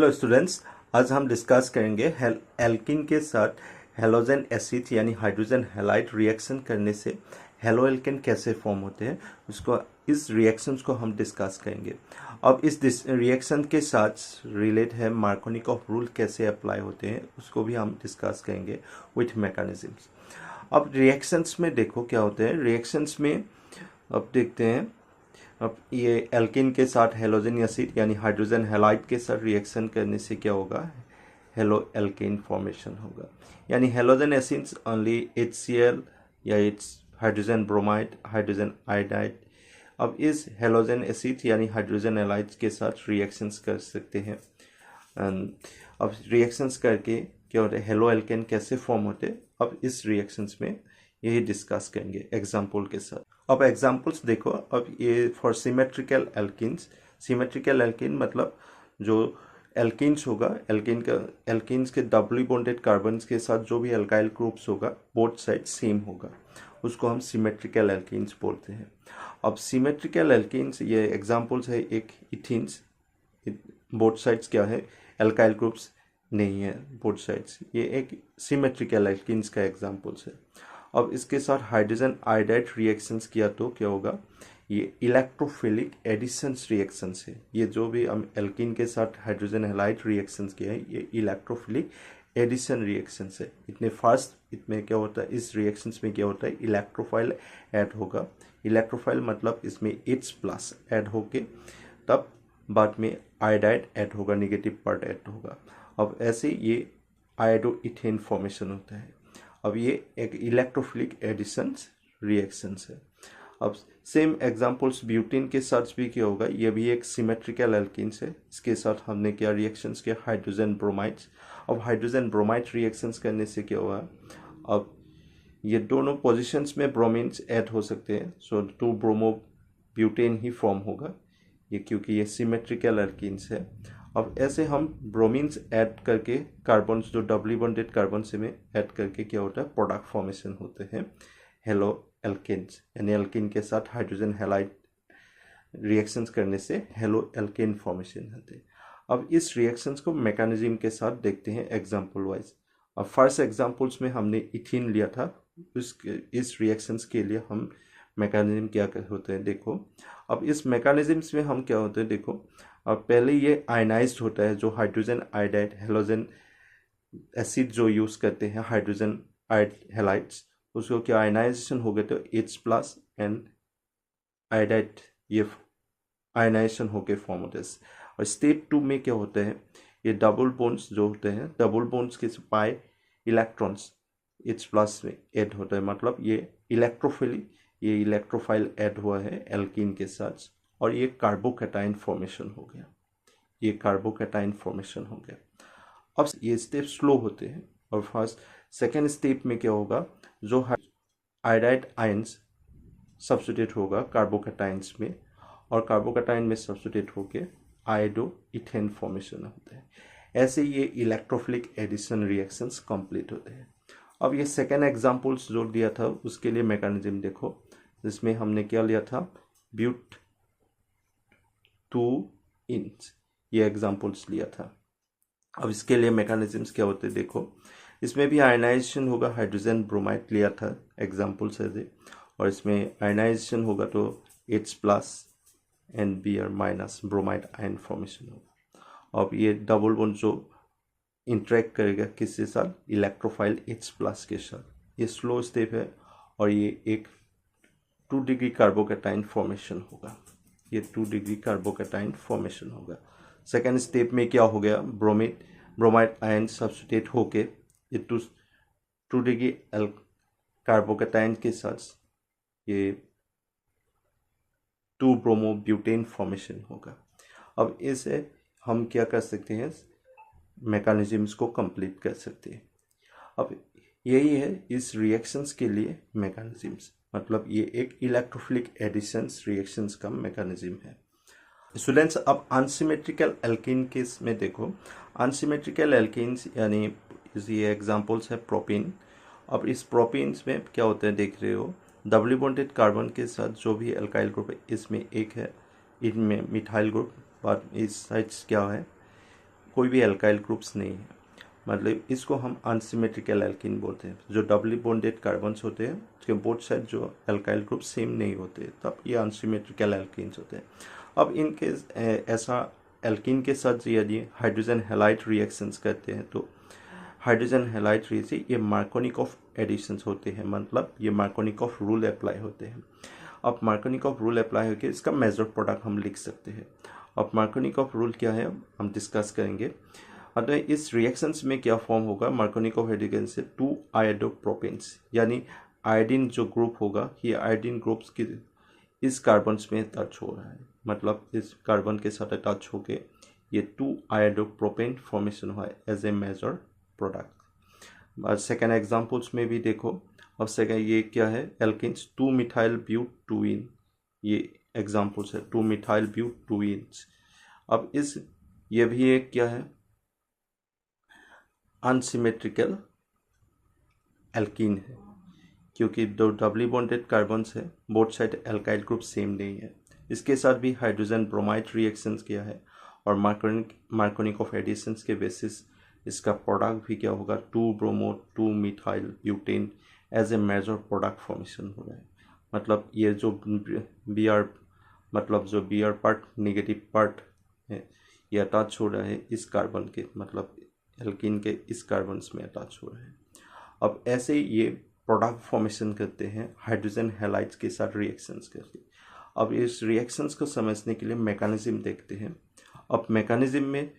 Hello students, आज हम discuss करेंगे एल्किन के साथ हेलोजन एसिड यानी हाइड्रोजन हैलाइड रिएक्शन करने से हेलो एल्केन कैसे फॉर्म होते हैं। इस रिएक्शंस को हम डिस्कस करेंगे। अब इस रिएक्शन के साथ रिलेट है मार्कोनिकॉफ रूल कैसे अप्लाई होते हैं, उसको भी हम डिस्कस करेंगे विथ मैकेनिज्म्स। अब रिएक्शंस में देखो क्या होते हैं। रिएक्शंस में अब देखते हैं, अब ये एल्किन के साथ हेलोजन एसिड यानी हाइड्रोजन हैलाइड के साथ रिएक्शन करने से क्या होगा, हेलो एल्केन फॉर्मेशन होगा। यानी हेलोजन एसिड्स ओनली HCl या it's hydrogen bromide, hydrogen iodide. अब इस हेलोजन एसिड यानी हाइड्रोजन हैलाइड के साथ रिएक्शंस कर सकते हैं। अब रिएक्शंस करके क्या होता है, हेलो एल्केन कैसे फॉर्म होते हैं, अब इस रिएक्शंस में यही डिस्कस करेंगे एग्जाम्पल के साथ। अब एग्जाम्पल्स देखो। अब ये for symmetrical alkenes. Symmetrical alkene मतलब जो एल्किन्स होगा, एल्किन्स के डबली बॉन्डेड कार्बन्स के साथ जो भी एल्काइल ग्रुप्स होगा बोथ साइड सेम होगा, उसको हम सिमेट्रिकल एल्किन्स बोलते हैं। अब सिमेट्रिकल एल्किन्स ये एग्जाम्पल्स है, एक इथीन्स, बोथ साइड्स क्या है, एल्काइल ग्रुप्स नहीं है बोथ साइड्स, ये एक सिमेट्रिकल एल्किन्स का एग्जाम्पल्स है। अब इसके साथ हाइड्रोजन आयोडाइड रिएक्शंस किया तो क्या होगा, ये इलेक्ट्रोफिलिक एडिशंस रिएक्शंस है। ये जो भी हम एल्किन के साथ हाइड्रोजन हैलाइड रिएक्शंस किए हैं, ये इलेक्ट्रोफिलिक एडिशन रिएक्शंस है। इतने फास्ट इसमें क्या होता है, इस रिएक्शंस में क्या होता है, इलेक्ट्रोफाइल ऐड होगा। इलेक्ट्रोफाइल मतलब इसमें H+ ऐड होके तब बाद में आयोडाइड ऐड होगा, नेगेटिव पार्ट ऐड होगा। अब ऐसे ये आयोडो इथेन फॉर्मेशन होता है। अब ये एक इलेक्ट्रोफिलिक एडिशंस रिएक्शंस है। अब सेम एग्जांपल्स ब्यूटेन के साथ भी क्या होगा, ये भी एक सिमेट्रिकल एल्किन्स है। इसके साथ हमने क्या रिएक्शंस किया, हाइड्रोजन ब्रोमाइड्स। अब हाइड्रोजन ब्रोमाइड रिएक्शंस करने से क्या हुआ, अब ये दोनों पोजीशंस में ब्रोमीन्स ऐड हो सकते हैं, सो 2 ब्रोमो ब्यूटेन ही फॉर्म होगा ये, क्योंकि ये सिमेट्रिकल एल्किन्स है। अब ऐसे हम ब्रोमीन्स ऐड करके कार्बन्स जो डबली बॉन्डेड कार्बन से में ऐड करके क्या होता है, प्रोडक्ट फॉर्मेशन होते हैं हेलो एल्केन्स। यानी एल्किन के साथ हाइड्रोजन हैलाइड रिएक्शंस करने से हेलो एल्केन फॉर्मेशन होते हैं। अब इस रिएक्शंस को मैकेनिज्म के साथ देखते हैं एग्जाम्पल वाइज। अब फर्स्ट एग्जाम्पल्स में हमने इथीन लिया था, इस रिएक्शंस के लिए हम मैकेनिज्म क्या होते हैं देखो। अब इस मैकेनिज्म्स में हम क्या होते हैं देखो। अब पहले ये आयनाइज्ड होता है, जो हाइड्रोजन आयोडाइड हेलोजन एसिड जो यूज़ करते हैं हाइड्रोजन हैलाइड्स, उसको क्या आयनाइजेशन हो गए तो H+ एंड आयोडाइड ये आयनाइजेशन होके फॉर्म होते हैं। और स्टेप 2 में क्या होते हैं, ये डबल बॉन्ड्स जो होते हैं, डबल बॉन्ड्स के पाई इलेक्ट्रॉन्स H+ में ऐड होता है, मतलब ये इलेक्ट्रोफाइल ऐड हुआ है एल्कीन के साथ, और ये कार्बोकैटायन फॉर्मेशन हो गया, ये कार्बोकैटायन फॉर्मेशन हो गया। अब ये स्टेप स्लो होते हैं। और फर्स्ट सेकेंड स्टेप में क्या होगा, जो आयोडाइड आयंस सब्स्टिट्यूट होगा कार्बोकैटायंस में, और कार्बोकैटायन में सब्स्टिट्यूट होके आयोडो इथेन फॉर्मेशन होता है। ऐसे ये इलेक्ट्रोफिलिक एडिशन रिएक्शंस कंप्लीट होते हैं। अब ये सेकेंड एग्जांपल्स जो दिया था उसके लिए मैकेनिज्म देखो, जिसमें हमने क्या लिया था, ब्यूट 2 इंच, ये एग्जांपल्स लिया था। अब इसके लिए मैकेनिज्म्स क्या होते हैं देखो। इसमें भी आयनाइजेशन होगा, हाइड्रोजन ब्रोमाइड लिया था एग्जाम्पल से, और इसमें आयनाइजेशन होगा तो H+ and Br- bromide ion formation होगा। अब ये डबल बॉन्ड जो इंटरेक्ट करेगा किसके साथ, इलेक्ट्रोफाइल H+ के साथ, ये स्लो स्टेप है। और ये एक 2 डिग्री कार्बोकैटायन फॉर्मेशन होगा, ये 2 डिग्री कार्बोकैटायन फॉर्मेशन होगा। सेकेंड स्टेप में क्या हो गया, ब्रोमाइड आयन सब्स्टिट्यूट होके ये 2 डिग्री कार्बोकैटायन के साथ ये 2 ब्रोमो ब्यूटेन फॉर्मेशन होगा। अब इसे हम क्या कर सकते हैं, मैकेनिज्म्स को कंप्लीट कर सकते हैं। अब यही है इस रिएक्शंस के लिए मैकेनिज्म्स, मतलब ये एक इलेक्ट्रोफिलिक एडिशंस रिएक्शंस का मैकेनिज्म है। स्टूडेंट्स, अब अनसिमेट्रिकल एल्कीन केस में देखो। अनसिमेट्रिकल एल्कीन्स यानी ये एग्जांपल्स है प्रोपीन। अब इस प्रोपीन्स में क्या होता है देख रहे हो, डबली बॉन्डेड कार्बन के साथ जो भी एल्काइल ग्रुप है, इसमें एक है, इनमें मिथाइल ग्रुप, और इस साइड्स क्या है, कोई भी एल्काइल ग्रुप्स नहीं है, मतलब इसको हम अनसिमेट्रिकल एल्कीन बोलते हैं। जो डबली बॉन्डेड कार्बन्स होते हैं उसके बोथ साइड जो एल्काइल ग्रुप सेम नहीं होते, तब ये अनसिमेट्रिकल एल्कीन्स होते हैं। अब इनके ऐसा एल्कीन के साथ यदि हाइड्रोजन हैलाइड रिएक्शंस करते हैं तो हाइड्रोजन हैलाइड से ये मार्कोनिकॉफ एडिशंस होते हैं, मतलब ये मार्कोनिकॉफ रूल अप्लाई होते हैं। अब मार्कोनिकॉफ रूल अप्लाई होकर इसका मेजर प्रोडक्ट हम लिख सकते हैं। अब मार्कोनिकॉफ रूल क्या है हम डिस्कस करेंगे। अतः इस रिएक्शंस में क्या फॉर्म होगा, मार्कोनिकॉफ एडिशन से 2 आयोडोप्रोपेन्स, यानी आयोडीन जो ग्रुप होगा ये आयोडीन ग्रुप्स की इस कार्बन्स में टच हो रहा है, मतलब इस कार्बन के साथ टच होके ये 2 आयोडोप्रोपेन फॉर्मेशन हुआ है एज ए मेजर प्रोडक्ट। और सेकेंड एग्जाम्पल्स में भी देखो। अब सेकेंड ये क्या है, एल्किन्स 2 मिथाइल ब्यूटुइन, ये एग्जाम्पल्स है 2 मिथाइल ब्यूटुइन्स। अब इस ये भी एक क्या है, अनसिमेट्रिकल एल्कीन है, क्योंकि दो डबली बॉन्डेड कार्बन्स है, both side alkyl group same नहीं है। इसके साथ भी हाइड्रोजन ब्रोमाइड रिएक्शंस किया है और मार्कोनिकॉफ एडिशंस के बेसिस इसका प्रोडक्ट भी क्या होगा, 2 bromo 2 methyl butane as a major product formation हो रहा है। मतलब ये जो बी आर मतलब जो B R part negative part है ये अटैच हो रहा है इस कार्बन के, मतलब एल्कीन के इस कार्बन्स में अटैच हो रहा है। अब ऐसे ये प्रोडक्ट फॉर्मेशन करते हैं हाइड्रोजन हैलाइड्स के साथ रिएक्शंस करके। अब इस रिएक्शंस को समझने के लिए मैकेनिज्म देखते हैं। अब मैकेनिज्म में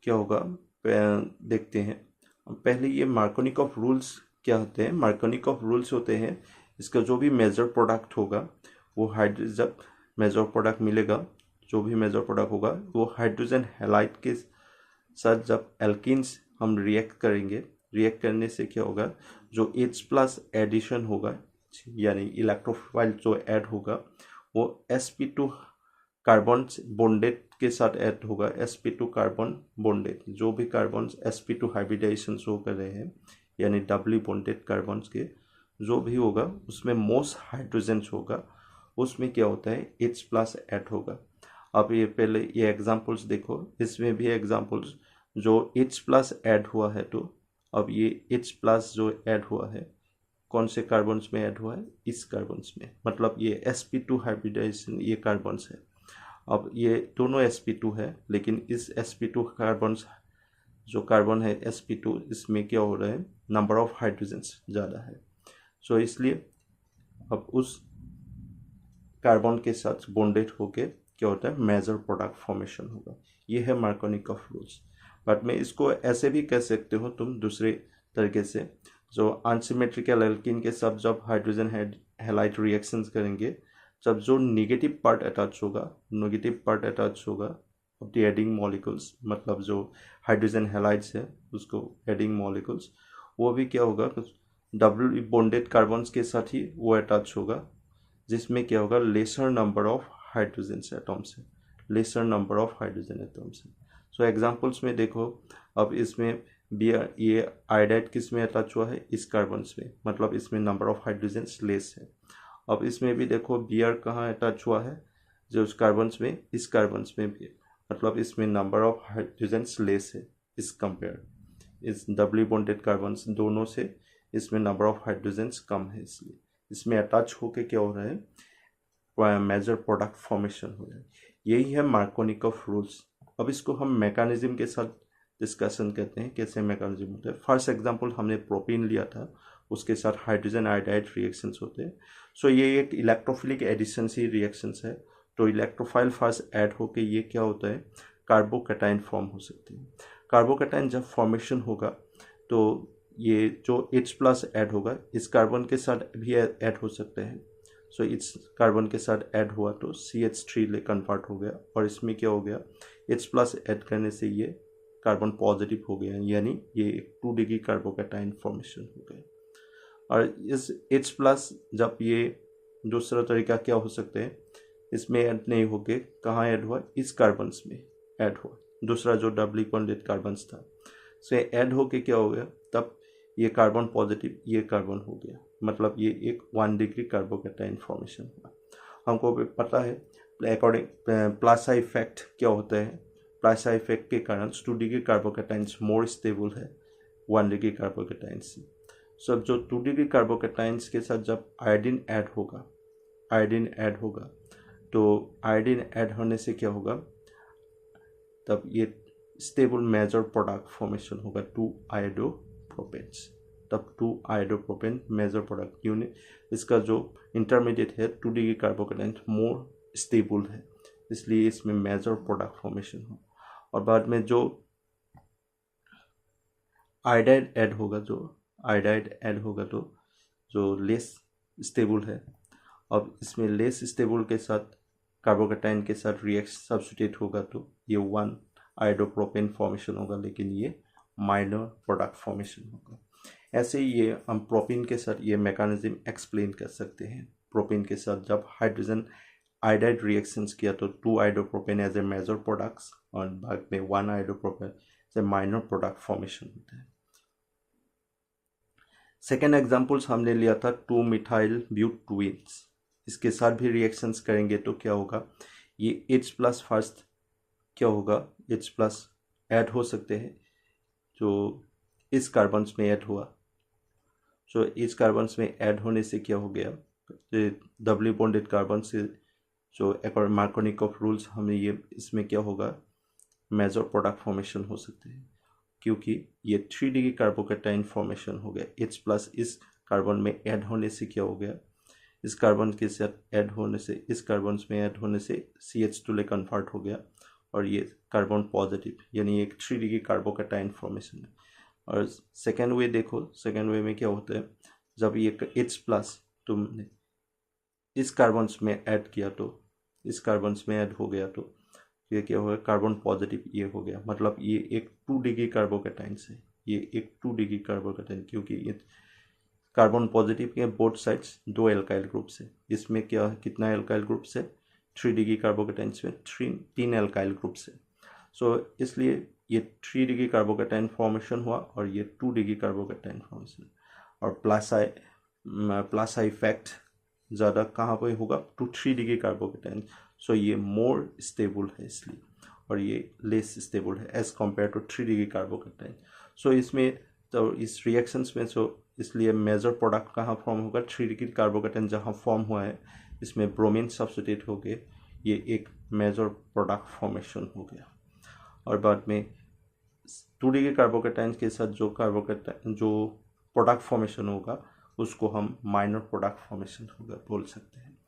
क्या होगा देखते हैं। पहले ये मार्कोनिकॉफ रूल्स क्या होते हैं, मार्कोनिकॉफ रूल्स होते हैं इसका जो भी मेजर प्रोडक्ट होगा वो जब मेजर प्रोडक्ट मिलेगा, जो भी मेजर प्रोडक्ट होगा वो हाइड्रोजन हैलाइड के साथ जब एल्कीन्स हम रिएक्ट करेंगे, रिएक्ट करने से क्या होगा, जो H+ एडिशन होगा यानी इलेक्ट्रोफाइल जो ऐड होगा वो sp2 कार्बन बॉन्डेड के साथ ऐड होगा। sp2 कार्बन बॉन्डेड, जो भी कार्बन sp2 हाइब्रिडाइजेशन शो कर रहे हैं यानी डबली बॉन्डेड कार्बन्स के जो भी होगा उसमें मोस्ट हाइड्रोजन होगा, उसमें क्या होता है H+ ऐड होगा। अब ये पहले ये एग्जांपल्स देखो, इसमें भी एग्जांपल्स जो H+ ऐड हुआ है, तो अब ये H+ जो ऐड हुआ है कौन से कार्बन्स में ऐड हुआ है, इस कार्बन्स में, मतलब ये sp2 हाइब्रिडाइजेशन ये कार्बन्स है। अब ये दोनों sp2 है, लेकिन इस sp2 कार्बन्स जो कार्बन है sp2 इसमें क्या हो रहा है, नंबर ऑफ हाइड्रोजन्स ज़्यादा है। सो इसलिए अब उस कार्बन के साथ बॉन्डेड होके क्या होता है, मेजर प्रोडक्ट फॉर्मेशन होगा। ये है मार्कोनिकॉफ रूल्स। बट मैं इसको ऐसे भी कह सकते हो तुम दूसरे तरीके से, जो अनसिमेट्रिकल एल्कीन के साथ जब हाइड्रोजन हैलाइड रिएक्शंस करेंगे, जब जो नेगेटिव पार्ट अटैच होगा ऑफ द एडिंग मॉलिक्यूल्स, मतलब जो हाइड्रोजन हैलाइड्स है उसको एडिंग मॉलिक्यूल्स, वो भी क्या होगा, डबल बॉन्डेड कार्बन्स के साथ ही वो अटैच होगा, जिसमें क्या होगा, lesser number of hydrogen atoms है, lesser number of hydrogen atoms है। सो एग्जांपल्स में देखो, अब इसमें ये आयोडाइड किस में अटैच हुआ है, इस कार्बन्स में, मतलब इसमें नंबर ऑफ हाइड्रोजन लेस है। अब इसमें भी देखो Br कहाँ अटैच हुआ है, जो उस कार्बन्स में, इस कार्बन्स में भी, मतलब इसमें नंबर ऑफ हाइड्रोजन लेस है इस कंपेयर, इस डबली बॉन्डेड कार्बन्स दोनों से इसमें नंबर ऑफ हाइड्रोजन कम है, इसलिए इसमें अटैच होके क्या हो रहा है, मेजर प्रोडक्ट फॉर्मेशन हो रहा है। यही है मार्कोनिकॉफ रूल्स। अब इसको हम मैकेनिज्म के साथ डिस्कशन करते हैं, कैसे मैकेनिज्म होता है। फर्स्ट एग्जांपल हमने प्रोपीन लिया था, उसके साथ हाइड्रोजन आयोडाइड रिएक्शंस होते हैं। सो ये एक इलेक्ट्रोफिलिक एडिशन सी रिएक्शंस है, तो इलेक्ट्रोफाइल फर्स्ट ऐड होके ये क्या होता है, कार्बोकैटायन फॉर्म हो सकते हैं। कार्बोकैटायन जब फॉर्मेशन होगा तो ये जो H+ ऐड होगा इस कार्बन के साथ भी ऐड हो सकते हैं। सो इस कार्बन के साथ ऐड हुआ तो CH3 ले कन्वर्ट हो गया, और इसमें क्या हो गया, H+ ऐड करने से ये कार्बन पॉजिटिव हो गया, यानी ये एक 2 डिग्री कार्बोकैटायन फॉर्मेशन हो गया। और इस H+ जब ये दूसरा तरीका क्या हो सकते हैं, इसमें ऐड नहीं होके कहाँ ऐड हुआ, इस कार्बन्स में ऐड हुआ, दूसरा जो डबली बॉन्डेड कार्बन्स था से ऐड होके क्या हो गया, तब ये कार्बन पॉजिटिव ये कार्बन हो गया, मतलब ये एक 1 डिग्री कार्बोकैटायन फॉर्मेशन हुआ। हमको भी पता है अकॉर्डिंग प्लासा इफेक्ट क्या होता है, प्लासा इफेक्ट के कारण 2 डिग्री कार्बोकैटाइन्स मोर स्टेबल है 1 डिग्री कार्बोकैटाइन्स से। सो अब जो 2 डिग्री कार्बोकैटाइन्स के साथ जब आयोडीन ऐड होगा तो आयोडीन ऐड होने से क्या होगा, तब ये स्टेबल मेजर प्रोडक्ट फॉर्मेशन होगा 2 आयोडोप्रोपेन्स। तब 2 आयोडोप्रोपेन मेजर प्रोडक्ट यूनिट, इसका जो इंटरमीडिएट है 2 डिग्री कार्बोकैटाइन्स मोर स्टेबल है, इसलिए इसमें मेजर प्रोडक्ट फॉर्मेशन हो। और बाद में जो आयोडाइड ऐड होगा तो जो लेस स्टेबल है, अब इसमें लेस स्टेबल के साथ कार्बोकैटाइन के साथ रिएक्शन सब्स्टिट्यूट होगा तो ये 1 आयोडोप्रोपेन फॉर्मेशन होगा, लेकिन ये माइनर प्रोडक्ट फॉर्मेशन होगा। ऐसे ही ये हम प्रोपेन के साथ ये मैकेनिज्म एक्सप्लेन कर सकते हैं। प्रोपेन के साथ जब हाइड्रोजन आयोडाइड रिएक्शंस किया तो 2 iodopropane as a major products और बाद में 1 iodopropane as a minor product formation होता है। सेकेंड एग्जाम्पल्स हमने लिया था 2 मिथाइल ब्यूटेन्स, इसके साथ भी रिएक्शंस करेंगे तो क्या होगा, ये H+ फर्स्ट क्या होगा, H+ ऐड हो सकते हैं जो इस कार्बन्स में ऐड हुआ। सो इस कार्बन्स में ऐड होने से क्या हो गया, डबली बॉन्डेड कार्बन से जो अकॉर्डिंग मार्कोनिकॉफ रूल्स हमें ये इसमें क्या होगा, मेजर प्रोडक्ट फॉर्मेशन हो सकते हैं, क्योंकि ये 3 डिग्री कार्बोकैटाइन फॉर्मेशन हो गया। H+ इस कार्बन में ऐड होने से क्या हो गया, इस कार्बन के साथ ऐड होने से इस कार्बन में ऐड होने से CH2 ले कन्वर्ट हो गया और ये कार्बन पॉजिटिव, यानी एक 3 डिग्री कार्बोकैटाइन फॉर्मेशन है। और सेकेंड वे देखो, सेकेंड वे में क्या होता है, जब ये H+ तुमने इस कार्बन्स में ऐड किया तो इस कार्बन्स में ऐड हो गया तो ये क्या होगा, कार्बन पॉजिटिव ये हो गया, मतलब ये एक 2 डिग्री कार्बोकैटाइन है, ये एक 2 डिग्री कार्बोकैटाइन, क्योंकि ये कार्बन पॉजिटिव के बोथ साइड्स 2 एल्काइल ग्रुप्स है। इसमें क्या कितना एल्काइल ग्रुप्स है, 3 डिग्री कार्बोकैटाइन्स में 3 एल्काइल ग्रुप्स है। सो इसलिए ये 3 डिग्री कार्बोकैटाइन फॉर्मेशन हुआ और ये 2 डिग्री कार्बोकैटाइन फॉर्मेशन। और प्लासा इफेक्ट ज़्यादा कहाँ पे होगा, 2-3 डिग्री कार्बोकैटाइन। सो ये मोर स्टेबल है इसलिए, और ये लेस स्टेबल है as compare to 3 degree carbocation. So इसमें तो इस रिएक्शंस में इसलिए मेजर प्रोडक्ट कहाँ फॉर्म होगा, 3 डिग्री कार्बोकैटाइन जहाँ फॉर्म हुआ है इसमें ब्रोमीन सब्स्टिट्यूट हो गए, ये एक मेजर प्रोडक्ट फॉर्मेशन हो गया। और बाद में 2 डिग्री कार्बोकैटाइन के साथ जो प्रोडक्ट फॉर्मेशन होगा उसको हम माइनर प्रोडक्ट फॉर्मेशन होगा बोल सकते हैं।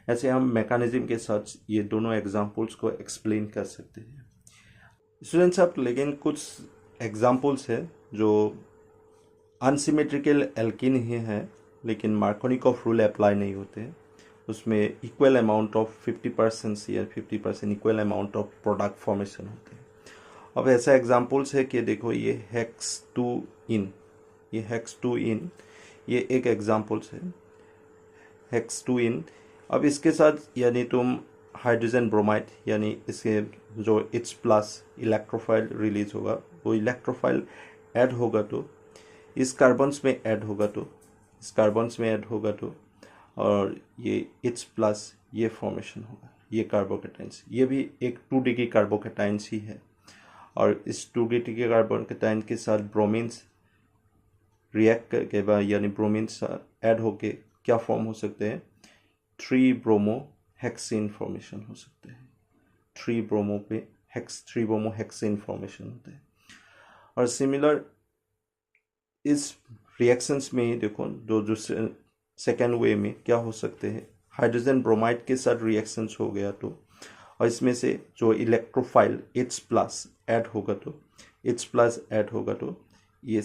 ऐसे हम मैकेनिज्म के साथ ये दोनों एग्जांपल्स को एक्सप्लेन कर सकते हैं स्टूडेंट्स आप। लेकिन कुछ एग्जांपल्स है जो अनसिमेट्रिकल एल्किन ही है, लेकिन मार्कोनिकॉफ रूल अप्लाई नहीं होते हैं, उसमें इक्वल अमाउंट ऑफ 50% या 50% equal amount of product formation होते हैं। अब ऐसा एग्जांपल्स है कि देखो ये हेक्स-2-इन, ये हेक्स-2-इन, ये एक एग्जांपल्स है हेक्स-2-इन। अब इसके साथ यानी तुम हाइड्रोजन ब्रोमाइड यानी इसके जो H+ इलेक्ट्रोफाइल रिलीज होगा, वो इलेक्ट्रोफाइल ऐड होगा तो इस कार्बन्स में ऐड होगा तो इस कार्बन्स में ऐड होगा तो और ये H+ ये फॉर्मेशन होगा, ये कार्बोकैटाइन्स, ये भी एक 2 डिग्री कार्बोकैटाइन्स ही है। और इस 2 डिग्री कार्बोकैटाइन के साथ ब्रोमीन्स रिएक्ट करके बाद यानी ब्रोमीन्स ऐड होके क्या फॉर्म हो सकते हैं, 3 ब्रोमो हेक्सेन फॉर्मेशन हो सकते हैं। 3 ब्रोमो हेक्सेन फॉर्मेशन होते हैं। और सिमिलर इस रिएक्शंस में ही देखो जो सेकेंड वे में क्या हो सकते हैं, हाइड्रोजन ब्रोमाइड के साथ रिएक्शंस हो गया तो और इसमें से जो इलेक्ट्रोफाइल H+ ऐड होगा तो H+ ऐड होगा तो ये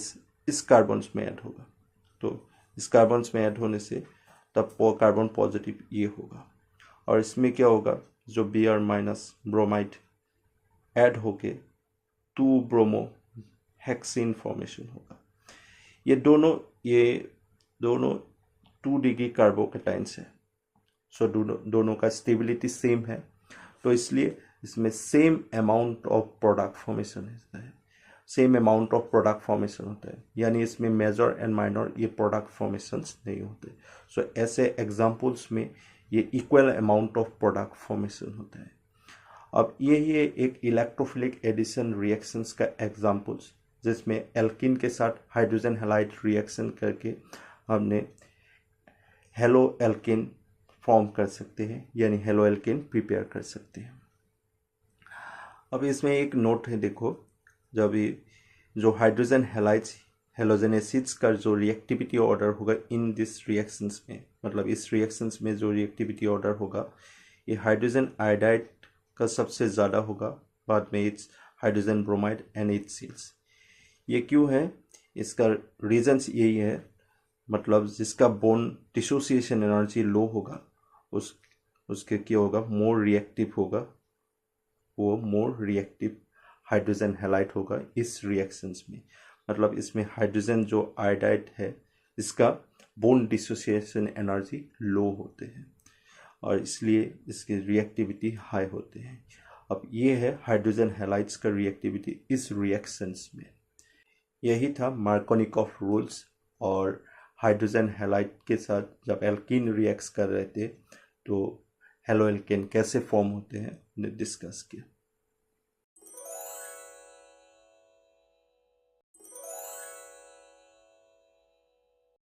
इस कार्बन्स में ऐड होगा, तो इस कार्बन्स में ऐड होने से तब कार्बन पॉजिटिव ये होगा। और इसमें क्या होगा, जो Br- ब्रोमाइड ऐड होके 2 ब्रोमो हेक्सेन फॉर्मेशन होगा। ये दोनों 2 डिग्री कार्बोकैटाइन्स है। सो दोनों का स्टेबिलिटी सेम है, तो इसलिए इसमें same amount of product formation है, same amount of product formation होता है, यानी इसमें मेजर एंड माइनर ये प्रोडक्ट फॉर्मेशंस नहीं होते। सो ऐसे एग्जांपल्स में ये equal amount of product formation होता है। अब ये एक इलेक्ट्रोफिलिक एडिशन रिएक्शंस का एग्जांपल्स, जिसमें एल्किन के साथ हाइड्रोजन हैलाइड रिएक्शन करके हमने हेलो एल्किन फॉर्म कर सकते हैं, यानी हेलो एल्किन प्रिपेयर कर सकते हैं। अब इसमें एक नोट है, देखो, जब ये जो हाइड्रोजन हैलाइड्स हेलोजन एसिड्स का जो रिएक्टिविटी ऑर्डर होगा इन दिस रिएक्शंस में, मतलब इस रिएक्शंस में जो रिएक्टिविटी ऑर्डर होगा, ये हाइड्रोजन आयोडाइड का सबसे ज़्यादा होगा, बाद में it's hydrogen bromide and HCl। ये क्यों है, इसका रीजंस यही है, मतलब जिसका बोन डिसोसिएशन एनर्जी लो होगा उसके क्या होगा, मोर रिएक्टिव होगा, वो मोर रिएक्टिव हाइड्रोजन हैलाइड होगा इस रिएक्शंस में। मतलब इसमें हाइड्रोजन जो आयोडाइड है इसका बोन डिसोसिएशन एनर्जी लो होते हैं और इसलिए इसकी रिएक्टिविटी हाई होते हैं। अब ये है हाइड्रोजन हैलाइड्स का रिएक्टिविटी इस रिएक्शंस में। यही था मार्कोनिकॉफ रूल्स, और हाइड्रोजन हैलाइड के साथ जब एल्कीन रिएक्ट कर रहे थे तो हेलो एल्केन कैसे फॉर्म होते हैं डिस्कस किया।